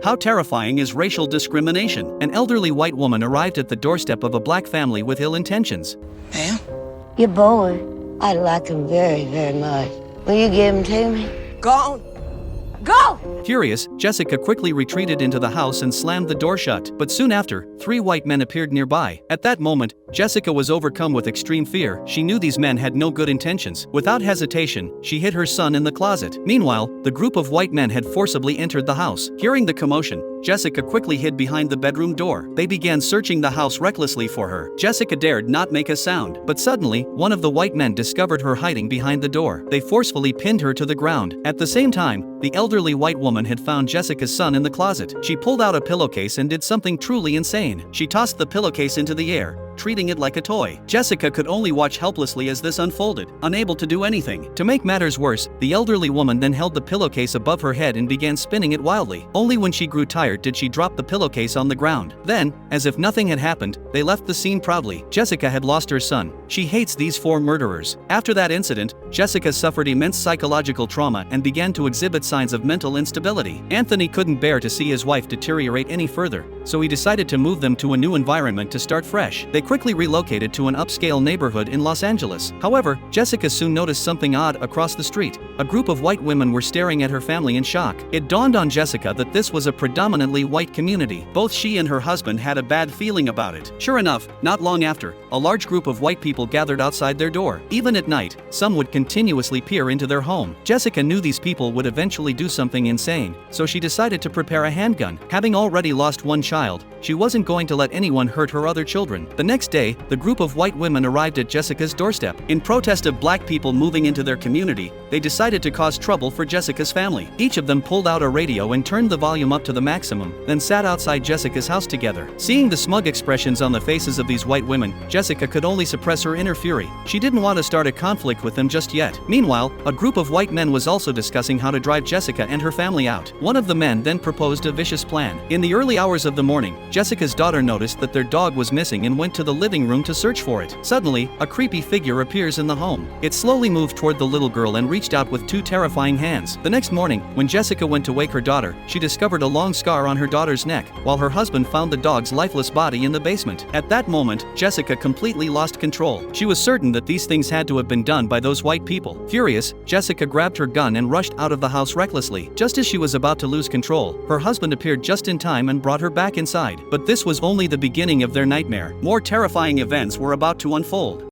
How terrifying is racial discrimination? An elderly white woman arrived at the doorstep of a black family with ill intentions. Ma'am? Your boy, I like him very, very much. Will you give him to me? Gone. Go! Furious, Jessica quickly retreated into the house and slammed the door shut, but soon after, 3 white men appeared nearby. At that moment, Jessica was overcome with extreme fear. She knew these men had no good intentions. Without hesitation, she hid her son in the closet. Meanwhile, the group of white men had forcibly entered the house. Hearing the commotion, Jessica quickly hid behind the bedroom door. They began searching the house recklessly for her. Jessica dared not make a sound, but suddenly, one of the white men discovered her hiding behind the door. They forcefully pinned her to the ground. At the same time, the elderly white woman had found Jessica's son in the closet. She pulled out a pillowcase and did something truly insane. She tossed the pillowcase into the air, treating it like a toy. Jessica could only watch helplessly as this unfolded, unable to do anything. To make matters worse, the elderly woman then held the pillowcase above her head and began spinning it wildly. Only when she grew tired did she drop the pillowcase on the ground. Then, as if nothing had happened, they left the scene proudly. Jessica had lost her son. She hates these 4 murderers. After that incident, Jessica suffered immense psychological trauma and began to exhibit signs of mental instability. Anthony couldn't bear to see his wife deteriorate any further, so he decided to move them to a new environment to start fresh. They quickly relocated to an upscale neighborhood in Los Angeles. However, Jessica soon noticed something odd across the street. A group of white women were staring at her family in shock. It dawned on Jessica that this was a predominantly white community. Both she and her husband had a bad feeling about it. Sure enough, not long after, a large group of white people gathered outside their door. Even at night, some would continuously peer into their home. Jessica knew these people would eventually do something insane, so she decided to prepare a handgun. Having already lost one child, she wasn't going to let anyone hurt her other children. The next day, the group of white women arrived at Jessica's doorstep. In protest of black people moving into their community, they decided to cause trouble for Jessica's family. Each of them pulled out a radio and turned the volume up to the maximum, then sat outside Jessica's house together. Seeing the smug expressions on the faces of these white women, Jessica could only suppress her inner fury. She didn't want to start a conflict with them just yet. Meanwhile, a group of white men was also discussing how to drive Jessica and her family out. One of the men then proposed a vicious plan. In the early hours of the morning, Jessica's daughter noticed that their dog was missing and went to the living room to search for it. Suddenly, a creepy figure appears in the home. It slowly moved toward the little girl and reached out with 2 terrifying hands. The next morning, when Jessica went to wake her daughter, she discovered a long scar on her daughter's neck, while her husband found the dog's lifeless body in the basement. At that moment, Jessica completely lost control. She was certain that these things had to have been done by those white people. Furious, Jessica grabbed her gun and rushed out of the house recklessly. Just as she was about to lose control, her husband appeared just in time and brought her back inside. But this was only the beginning of their nightmare. More terrifying events were about to unfold.